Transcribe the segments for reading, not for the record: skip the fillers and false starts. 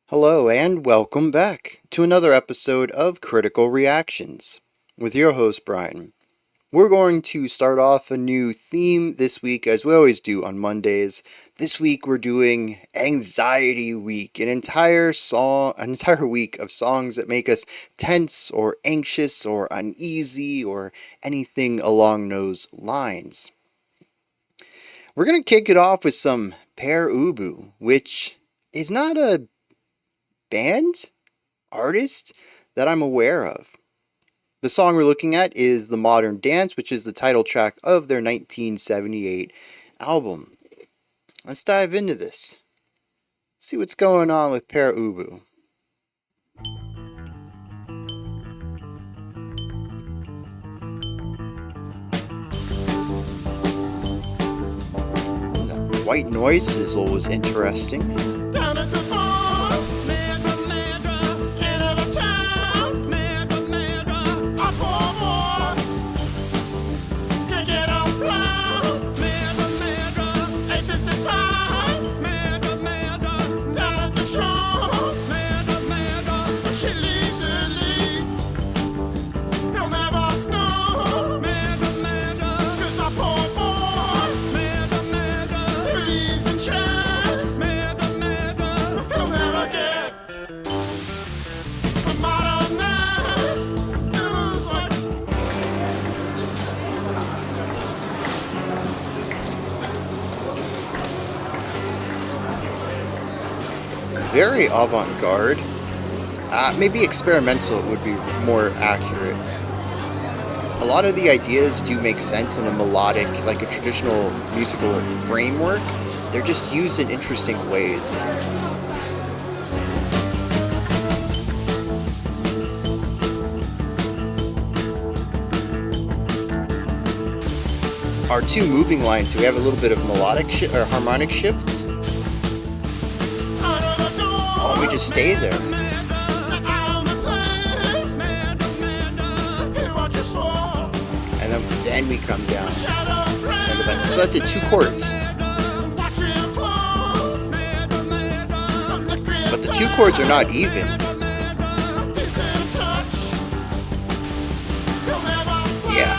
Hello, and welcome back to another episode of Critical Reactions with your host, Bryan. We're going to start off a new theme this week, as we always do on Mondays. This week, we're doing Anxiety Week, an entire week of songs that make us tense or anxious or uneasy or anything along those lines. We're going to kick it off with some Pere Ubu, which is not a band artist that I'm aware of. The song we're looking at is The Modern Dance, which is the title track of their 1978 album. Let's dive into this. See what's going on with Pere Ubu. The white noise sizzle was interesting. Very avant-garde. Maybe experimental would be more accurate. A lot of the ideas do make sense in a melodic, like a traditional musical framework. They're just used in interesting ways. Our two moving lines, so we have a little bit of melodic or harmonic shifts. Oh, we just stay there. And then we come down. So that's it, 2 chords. But the 2 chords are not even. Yeah.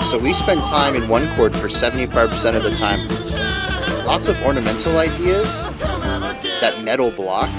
So we spend time in 1 chord for 75% of the time. Lots of ornamental ideas. That metal block.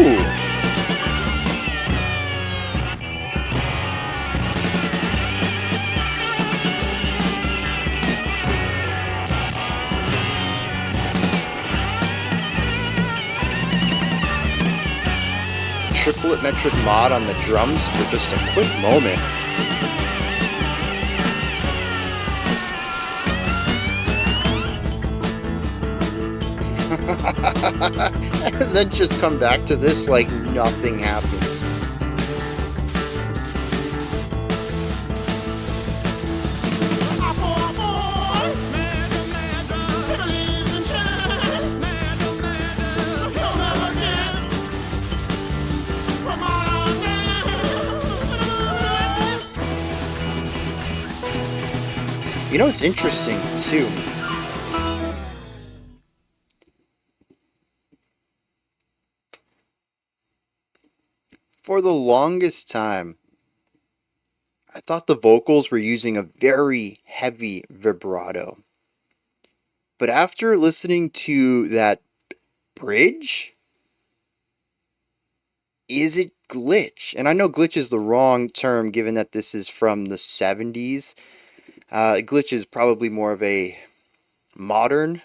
Ooh. Triplet metric mod on the drums for just a quick moment. And then just come back to this like nothing happens. You know, it's interesting too. For the longest time, I thought the vocals were using a very heavy vibrato. But after listening to that bridge, is it glitch? And I know glitch is the wrong term given that this is from the 70s. Glitch is probably more of a modern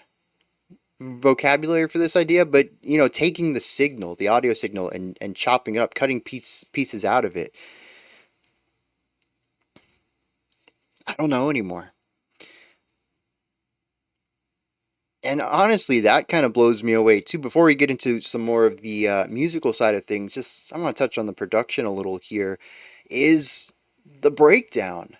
vocabulary for this idea, but you know, taking the signal, the audio signal, and chopping it up, cutting pieces out of it. I don't know anymore. And honestly, that kind of blows me away too. Before we get into some more of the musical side of things, just I'm going to touch on the production a little here. Is the breakdown?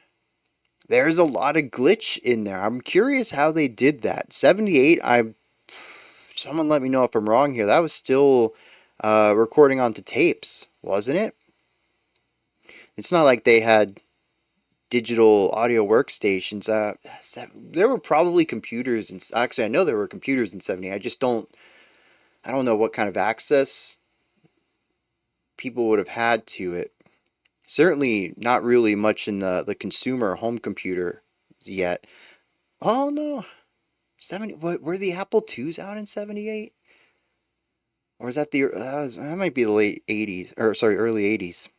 There's a lot of glitch in there. I'm curious how they did that. 78, someone let me know if I'm wrong here. That was still recording onto tapes, wasn't it? It's not like they had digital audio workstations. There were probably computers, and actually, I know there were computers in 70. I don't know what kind of access people would have had to it. Certainly not really much in the consumer home computer yet. Oh no, 70. What were the Apple IIs out in 78? Or is that that might be the late 80s, or sorry, early 80s.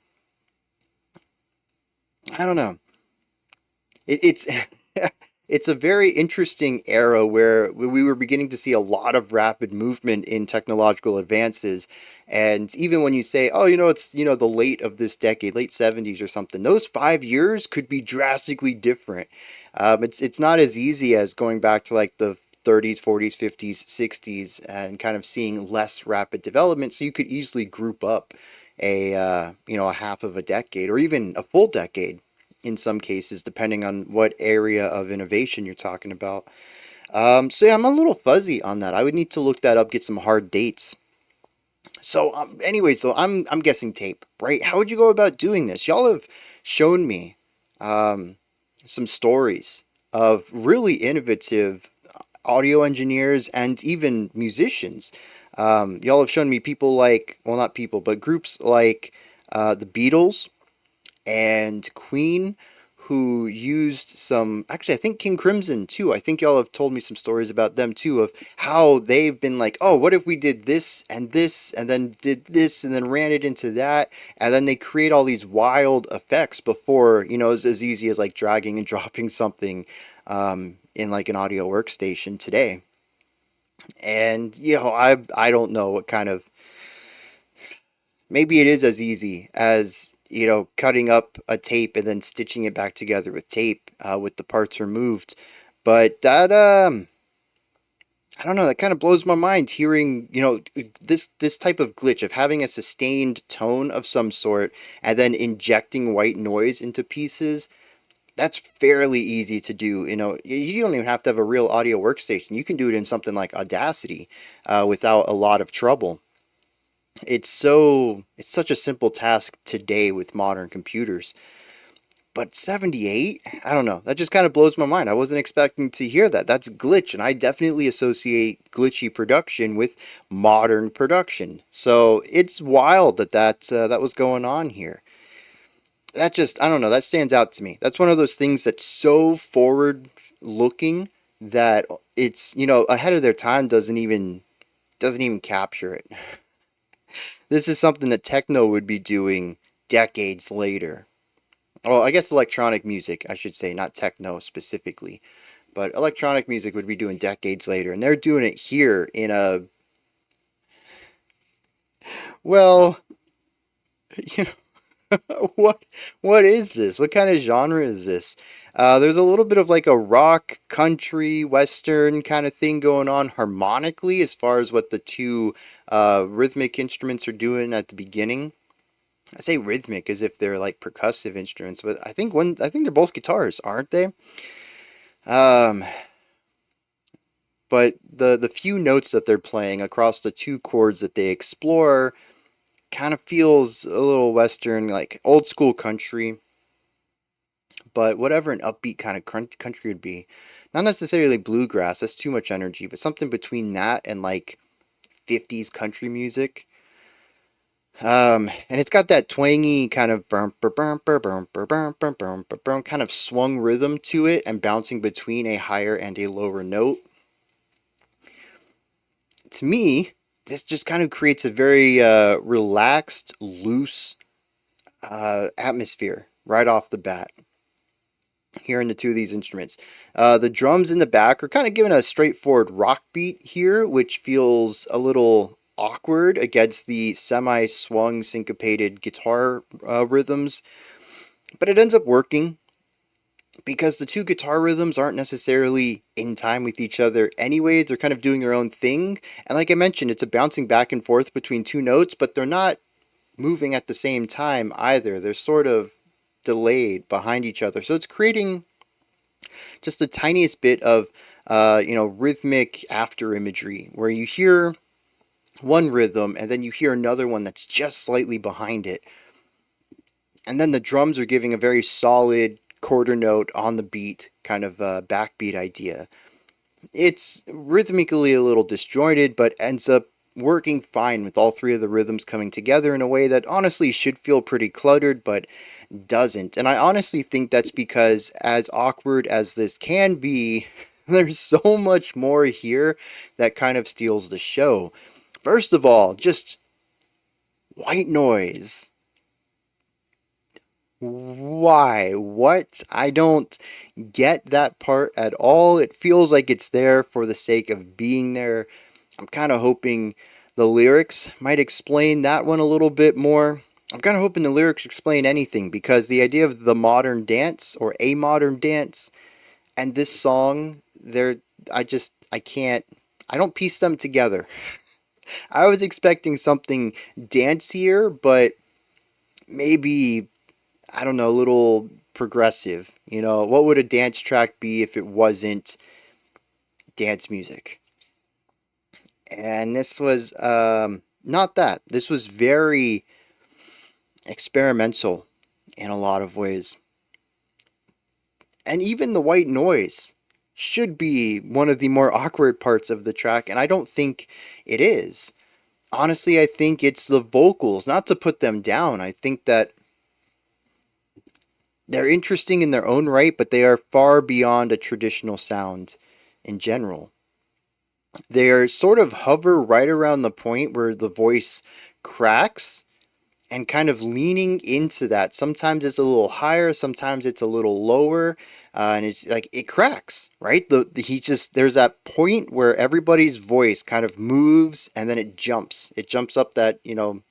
I don't know. It's it's a very interesting era where we were beginning to see a lot of rapid movement in technological advances. And even when you say, oh, it's, the late of this decade, late 70s or something, those 5 years could be drastically different. It's not as easy as going back to like the 30s, 40s, 50s, 60s and kind of seeing less rapid development. So you could easily group up a half of a decade or even a full decade in some cases, depending on what area of innovation you're talking about. So yeah, I'm a little fuzzy on that. I would need to look that up, get some hard dates. So, anyways, so I'm guessing tape, right? How would you go about doing this? Y'all have shown me um, some stories of really innovative audio engineers and even musicians. Y'all have shown me people like, well, not people, but groups like the Beatles and Queen, who used some. Actually, I think King Crimson too. I think y'all have told me some stories about them too, of how they've been like, oh, what if we did this, and then did this, and then ran it into that, and then they create all these wild effects before, it's as easy as like dragging and dropping something in like an audio workstation today. And I don't know what kind of, maybe it is as easy as cutting up a tape and then stitching it back together with tape with the parts removed. But that I don't know, that kind of blows my mind hearing this type of glitch of having a sustained tone of some sort and then injecting white noise into pieces. That's fairly easy to do. You don't even have to have a real audio workstation. You can do it in something like Audacity without a lot of trouble. It's such a simple task today with modern computers. But 78, I don't know, that just kind of blows my mind. I wasn't expecting to hear that. That's glitch, and I definitely associate glitchy production with modern production. So it's wild that was going on here. That just, I don't know, that stands out to me. That's one of those things that's so forward looking that it's, ahead of their time doesn't even capture it. This is something that techno would be doing decades later. Well, I guess electronic music, I should say, not techno specifically, but electronic music would be doing decades later, and they're doing it here in a, well, you what is this? What kind of genre is this? There's a little bit of like a rock, country, western kind of thing going on harmonically as far as what the two rhythmic instruments are doing at the beginning. I say rhythmic as if they're like percussive instruments, but I think they're both guitars, aren't they? Um, but the few notes that they're playing across the two chords that they explore kind of feels a little western, like old school country, but whatever an upbeat kind of country would be. Not necessarily bluegrass, that's too much energy, but something between that and like 50s country music. And it's got that twangy kind of kind of swung rhythm to it and bouncing between a higher and a lower note. To me, this just kind of creates a very relaxed, loose atmosphere right off the bat. Hearing the two of these instruments. The drums in the back are kind of giving a straightforward rock beat here, which feels a little awkward against the semi-swung syncopated guitar rhythms, but it ends up working. because the two guitar rhythms aren't necessarily in time with each other anyways. They're kind of doing their own thing. And like I mentioned, it's a bouncing back and forth between two notes, but they're not moving at the same time either. They're sort of delayed behind each other. So it's creating just the tiniest bit of rhythmic after imagery where you hear one rhythm and then you hear another one that's just slightly behind it. And then the drums are giving a very solid quarter note on the beat kind of backbeat idea. It's rhythmically a little disjointed, but ends up working fine with all three of the rhythms coming together in a way that honestly should feel pretty cluttered, but doesn't. And I honestly think that's because, as awkward as this can be, there's so much more here that kind of steals the show. First of all, just white noise. Why? What? I don't get that part at all. It feels like it's there for the sake of being there. I'm kind of hoping the lyrics might explain that one a little bit more. I'm kind of hoping the lyrics explain anything, because the idea of the modern dance or a modern dance and this song, I can't, I don't piece them together. I was expecting something dancier, but maybe, I don't know, a little progressive. What would a dance track be if it wasn't dance music? And this was not that. This was very experimental in a lot of ways. And even the white noise should be one of the more awkward parts of the track, and I don't think it is. Honestly, I think it's the vocals, not to put them down. I think that they're interesting in their own right, but they are far beyond a traditional sound in general. They are sort of hover right around the point where the voice cracks, and kind of leaning into that. Sometimes it's a little higher, sometimes it's a little lower, and it's like it cracks, right? He just, there's that point where everybody's voice kind of moves and then it jumps. It jumps up that,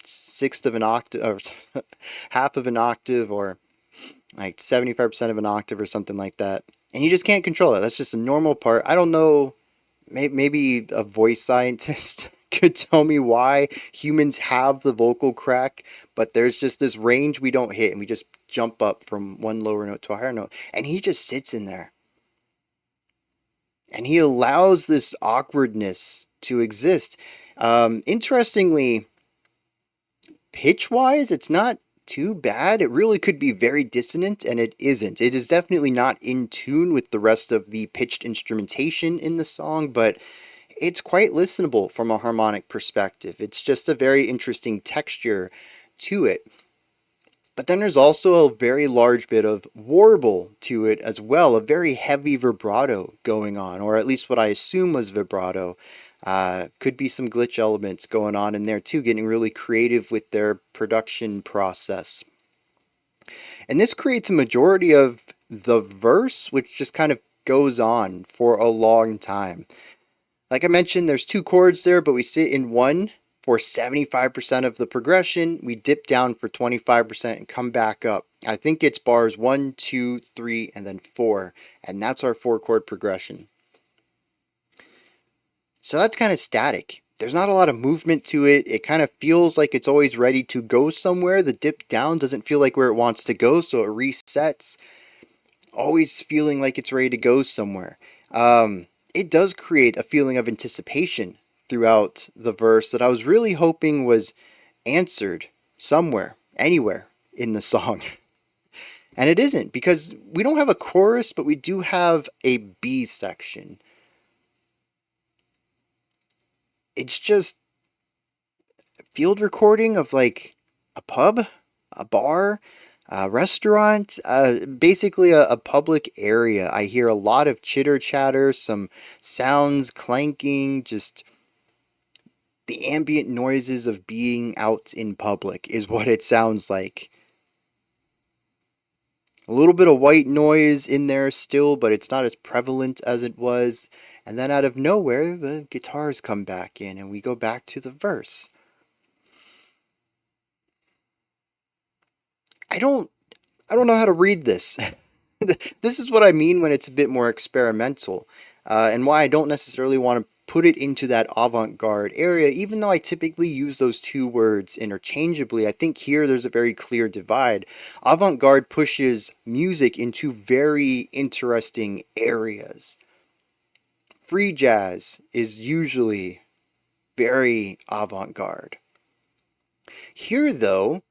sixth of an octave or half of an octave, or like 75% of an octave or something like that. And you just can't control it. That's just a normal part. I don't know, maybe a voice scientist could tell me why humans have the vocal crack, but there's just this range we don't hit and we just jump up from one lower note to a higher note. And he just sits in there. And he allows this awkwardness to exist. Interestingly, pitch wise, it's not too bad. It really could be very dissonant, and it isn't. It is definitely not in tune with the rest of the pitched instrumentation in the song, but it's quite listenable from a harmonic perspective. It's just a very interesting texture to it. But then there's also a very large bit of warble to it as well, a very heavy vibrato going on, or at least what I assume was vibrato. Could be some glitch elements going on in there too, getting really creative with their production process. And this creates a majority of the verse, which just kind of goes on for a long time. Like I mentioned, there's two chords there, but we sit in one for 75% of the progression. We dip down for 25% and come back up. I think it's bars 1, 2, 3, and then 4. And that's our 4-chord progression. So that's kind of static. There's not a lot of movement to it. It kind of feels like it's always ready to go somewhere. The dip down doesn't feel like where it wants to go, so it resets. Always feeling like it's ready to go somewhere. It does create a feeling of anticipation throughout the verse that I was really hoping was answered somewhere, anywhere in the song. And it isn't, because we don't have a chorus, but we do have a B section. It's just a field recording of like a pub, a bar, a restaurant, basically a public area. I hear a lot of chitter chatter, some sounds clanking, just the ambient noises of being out in public is what it sounds like. A little bit of white noise in there still, but it's not as prevalent as it was. And then out of nowhere, the guitars come back in and we go back to the verse. I don't know how to read this. This is what I mean when it's a bit more experimental, and why I don't necessarily want to put it into that avant-garde area, even though I typically use those two words interchangeably. I think here there's a very clear divide. Avant-garde pushes music into very interesting areas. Free jazz is usually very avant-garde. Here, though,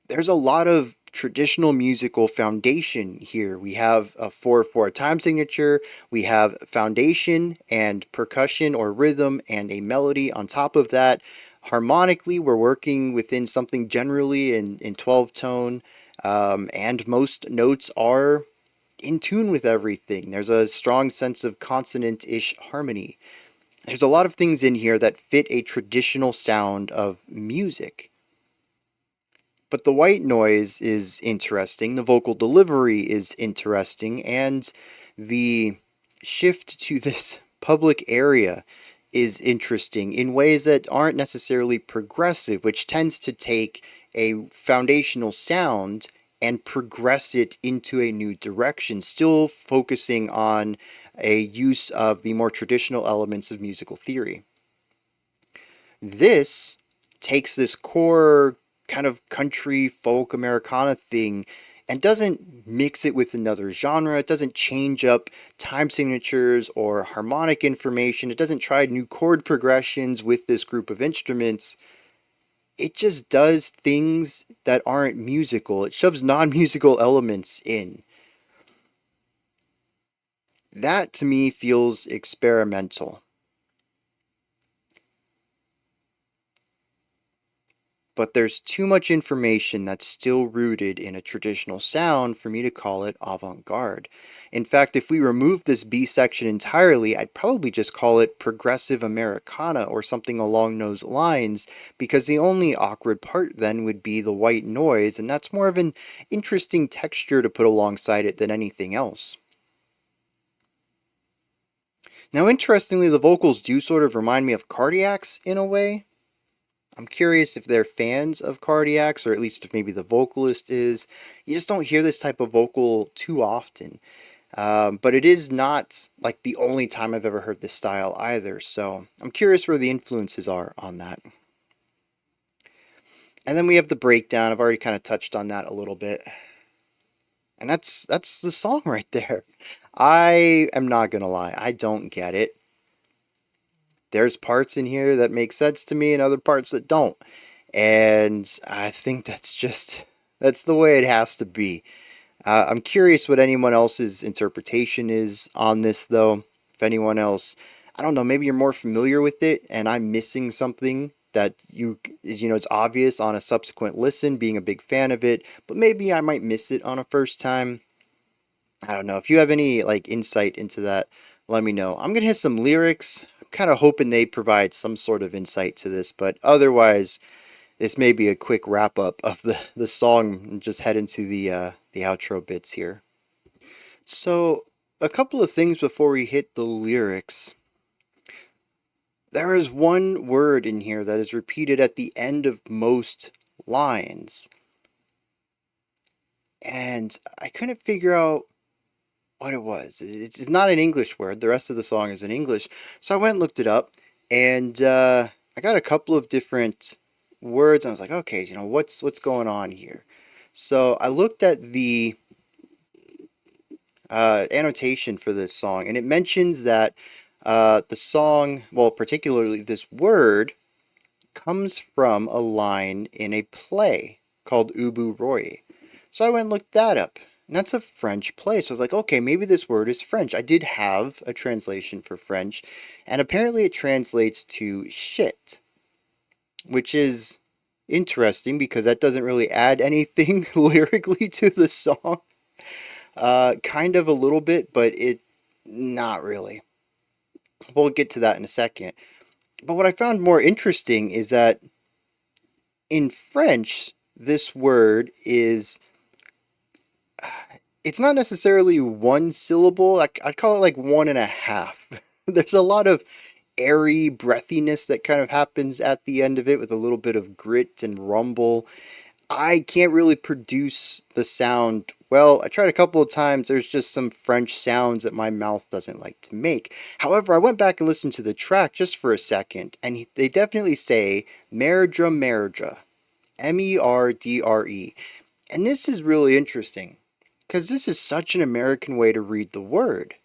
there's a lot of traditional musical foundation here. We have a 4/4 time signature, we have foundation and percussion or rhythm and a melody on top of that. Harmonically, we're working within something generally in 12 tone, and most notes are in tune with everything. There's a strong sense of consonant ish harmony. There's a lot of things in here that fit a traditional sound of music. But the white noise is interesting, the vocal delivery is interesting, and the shift to this public area is interesting in ways that aren't necessarily progressive, which tends to take a foundational sound and progress it into a new direction, still focusing on a use of the more traditional elements of musical theory. This takes this core kind of country folk Americana thing and doesn't mix it with another genre. It doesn't change up time signatures or harmonic information. It doesn't try new chord progressions with this group of instruments. It just does things that aren't musical. It shoves non-musical elements in. That to me feels experimental. But there's too much information that's still rooted in a traditional sound for me to call it avant-garde. In fact, if we remove this B section entirely, I'd probably just call it progressive Americana or something along those lines, because the only awkward part then would be the white noise, and that's more of an interesting texture to put alongside it than anything else. Now, interestingly, the vocals do sort of remind me of Cardiacs in a way. I'm curious if they're fans of Cardiacs, or at least if maybe the vocalist is. You just don't hear this type of vocal too often. But it is not like the only time I've ever heard this style either, so I'm curious where the influences are on that. And then we have the breakdown. I've already kind of touched on that a little bit. And that's the song right there. I am not gonna lie, I don't get it. There's parts in here that make sense to me and other parts that don't. And I think that's the way it has to be. I'm curious what anyone else's interpretation is on this, though. If anyone else, I don't know, maybe you're more familiar with it and I'm missing something that it's obvious on a subsequent listen, being a big fan of it, but maybe I might miss it on a first time. I don't know. If you have any like insight into that, let me know. I'm gonna hit some lyrics. I'm kind of hoping they provide some sort of insight to this, but otherwise, this may be a quick wrap up of the song and just head into the outro bits here. So, a couple of things before we hit the lyrics. There is one word in here that is repeated at the end of most lines, and I couldn't figure out what it was. It's not an English word. The rest of the song is in English. So I went and looked it up, and I got a couple of different words. And I was like, okay, what's going on here? So I looked at the annotation for this song, and it mentions that the song, well, particularly this word, comes from a line in a play called Ubu Roy. So I went and looked that up. And that's a French play. So I was like, okay, maybe this word is French. I did have a translation for French, and apparently it translates to shit, which is interesting because that doesn't really add anything lyrically to the song. Kind of a little bit, but it not really. We'll get to that in a second. But what I found more interesting is that in French, this word is it's not necessarily one syllable. I'd call it like one and a half. There's a lot of airy breathiness that kind of happens at the end of it with a little bit of grit and rumble. I can't really produce the sound Well, I tried a couple of times. There's just some French sounds that my mouth doesn't like to make. However, I went back and listened to the track just for a second, and they definitely say Merdre Merdre, Merdre. And this is really interesting because this is such an American way to read the word.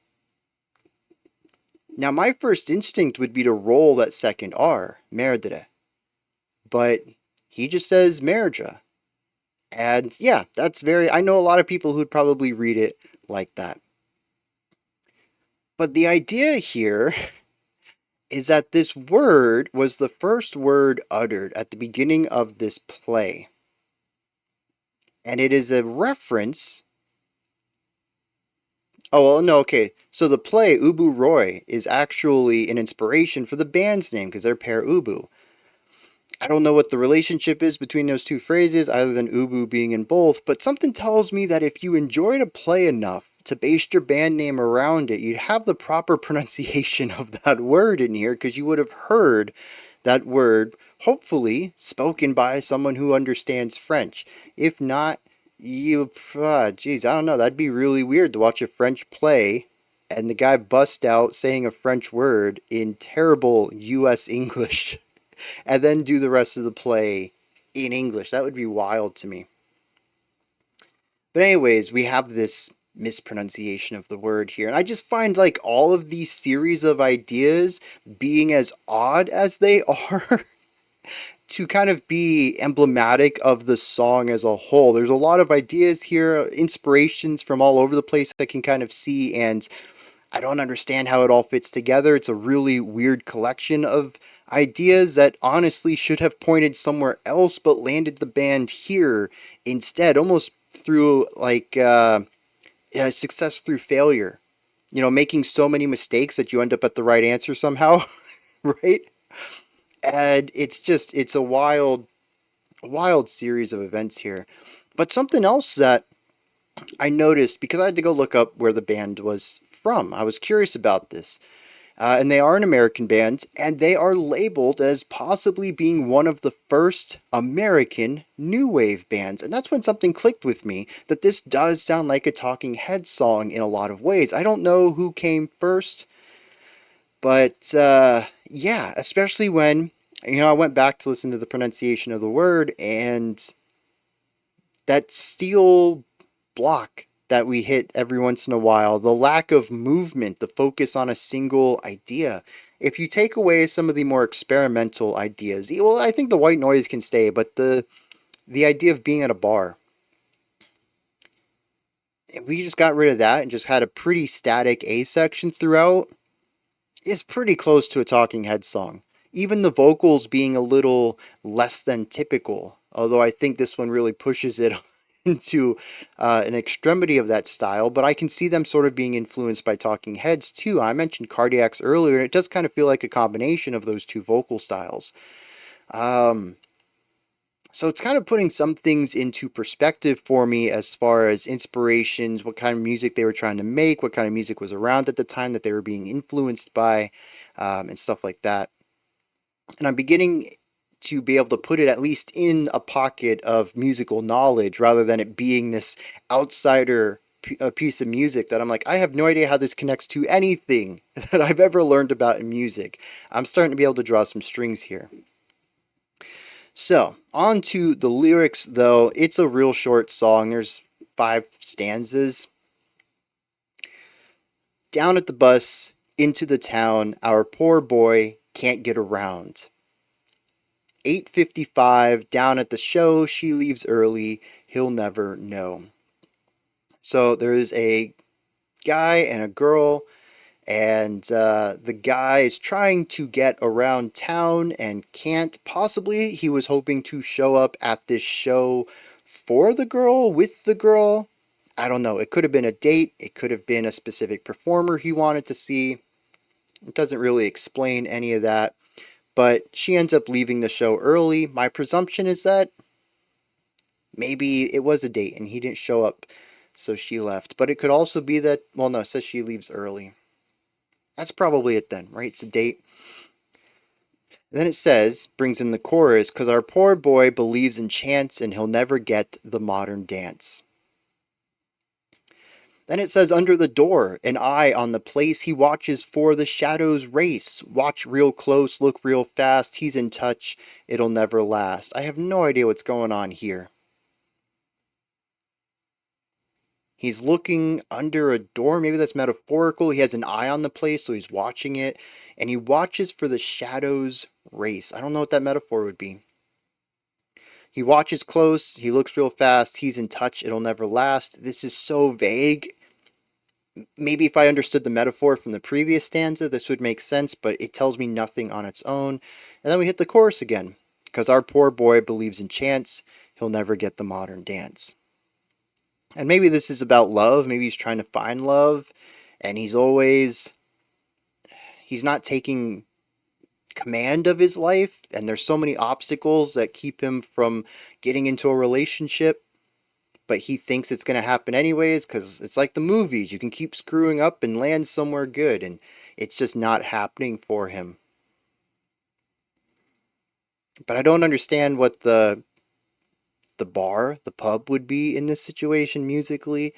Now, my first instinct would be to roll that second R, Merdre, but he just says Merdre. And yeah, that's very, I know a lot of people who'd probably read it like that. But the idea here is that this word was the first word uttered at the beginning of this play. And it is a reference. Oh, well, no, okay. So the play, Ubu Roy, is actually an inspiration for the band's name because they're Pere Ubu. I don't know what the relationship is between those two phrases, other than Ubu being in both, but something tells me that if you enjoyed a play enough to base your band name around it, you'd have the proper pronunciation of that word in here because you would have heard that word, hopefully, spoken by someone who understands French. If not, geez, I don't know, that'd be really weird to watch a French play and the guy bust out saying a French word in terrible US English and then do the rest of the play in English. That would be wild to me. But anyways, we have this mispronunciation of the word here. And I just find like all of these series of ideas being as odd as they are to kind of be emblematic of the song as a whole. There's a lot of ideas here, inspirations from all over the place I can kind of see, and I don't understand how it all fits together. It's a really weird collection of ideas that honestly should have pointed somewhere else but landed the band here instead, almost through like yeah, success through failure. You know, making so many mistakes that you end up at the right answer somehow, right? And it's a wild series of events here. But something else that I noticed because I had to go look up where the band was from. I was curious about this. And they are an American band, and they are labeled as possibly being one of the first American new wave bands. And that's when something clicked with me that this does sound like a Talking Heads song in a lot of ways. I don't know who came first, but yeah, especially when, I went back to listen to the pronunciation of the word, and that steel block that we hit every once in a while, the lack of movement, the focus on a single idea. If you take away some of the more experimental ideas, well, I think the white noise can stay, but the idea of being at a bar, if we just got rid of that and just had a pretty static A section throughout, is pretty close to a Talking Heads song. Even the vocals being a little less than typical, although I think this one really pushes it into an extremity of that style, but I can see them sort of being influenced by Talking Heads too. I mentioned Cardiacs earlier, and it does kind of feel like a combination of those two vocal styles. Um, so it's kind of putting some things into perspective for me as far as inspirations, what kind of music they were trying to make, what kind of music was around at the time that they were being influenced by, and stuff like that. And I'm beginning to be able to put it at least in a pocket of musical knowledge rather than it being this outsider a piece of music that I'm like, I have no idea how this connects to anything that I've ever learned about in music. I'm starting to be able to draw some strings here. So, on to the lyrics, though. It's a real short song. There's 5 stanzas. Down at the bus, into the town, our poor boy can't get around. 8:55, down at the show, she leaves early, he'll never know. So there's a guy and a girl, and the guy is trying to get around town and can't. Possibly he was hoping to show up at this show for the girl, with the girl. I don't know. It could have been a date. It could have been a specific performer he wanted to see. It doesn't really explain any of that. But she ends up leaving the show early. My presumption is that maybe it was a date and he didn't show up, so she left. But it could also be that, well, no, it says she leaves early. That's probably it then, right? It's a date. Then it says, brings in the chorus, because our poor boy believes in chance and he'll never get the modern dance. Then it says under the door, an eye on the place he watches for the shadows race. Watch real close, look real fast. He's in touch, it'll never last. I have no idea what's going on here. He's looking under a door. Maybe that's metaphorical. He has an eye on the place, so he's watching it. And he watches for the shadows race. I don't know what that metaphor would be. He watches close. He looks real fast. He's in touch. It'll never last. This is so vague. Maybe if I understood the metaphor from the previous stanza, this would make sense, but it tells me nothing on its own. And then we hit the chorus again. Because our poor boy believes in chance, he'll never get the modern dance. And maybe this is about love. Maybe he's trying to find love. And he's not taking command of his life. And there's so many obstacles that keep him from getting into a relationship. But he thinks it's going to happen anyways, because it's like the movies. You can keep screwing up and land somewhere good, and it's just not happening for him. But I don't understand what the pub would be in this situation musically.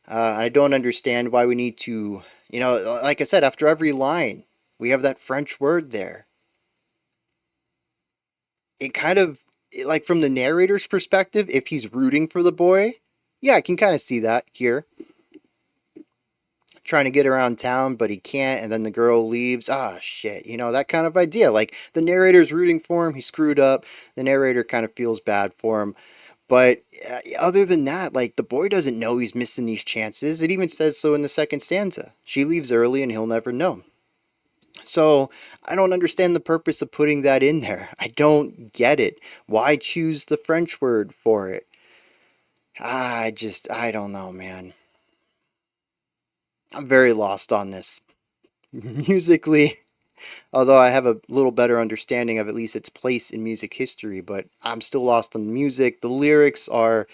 I don't understand why we need to, like I said, after every line, we have that French word there. It kind of, like from the narrator's perspective, if he's rooting for the boy, yeah, I can kind of see that here. Trying to get around town, but he can't, and then the girl leaves. Ah, shit. That kind of idea. Like, the narrator's rooting for him, he screwed up. The narrator kind of feels bad for him. But other than that, like, the boy doesn't know he's missing these chances. It even says so in the second stanza. She leaves early and he'll never know. So, I don't understand the purpose of putting that in there. I don't get it. Why choose the French word for it? I don't know, man. I'm very lost on this. Musically, although I have a little better understanding of at least its place in music history, but I'm still lost on the music. The lyrics are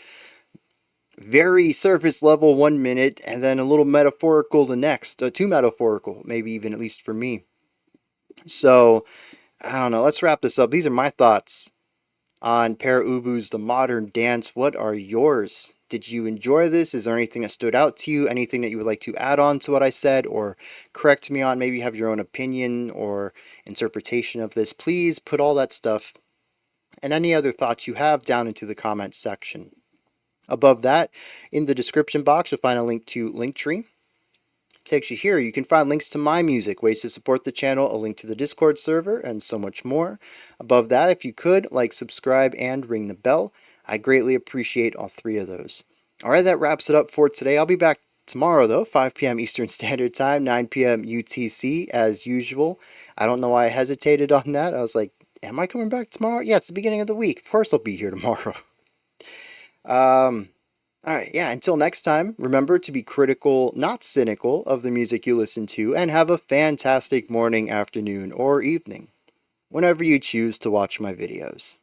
very surface level 1 minute, and then a little metaphorical the next. Too metaphorical, maybe even, at least for me. So, I don't know. Let's wrap this up. These are my thoughts on Pere Ubu's The Modern Dance. What are yours? Did you enjoy this? Is there anything that stood out to you? Anything that you would like to add on to what I said or correct me on? Maybe you have your own opinion or interpretation of this. Please put all that stuff and any other thoughts you have down into the comments section. Above that, in the description box, you'll find a link to Linktree. Takes you here. You can find links to my music, ways to support the channel, a link to the Discord server, and so much more. Above that, if you could, like, subscribe, and ring the bell. I greatly appreciate all three of those. Alright, that wraps it up for today. I'll be back tomorrow, though, 5 p.m. Eastern Standard Time, 9 p.m. UTC, as usual. I don't know why I hesitated on that. I was like, am I coming back tomorrow? Yeah, it's the beginning of the week. Of course I'll be here tomorrow. Alright, yeah, until next time, remember to be critical, not cynical, of the music you listen to, and have a fantastic morning, afternoon, or evening, whenever you choose to watch my videos.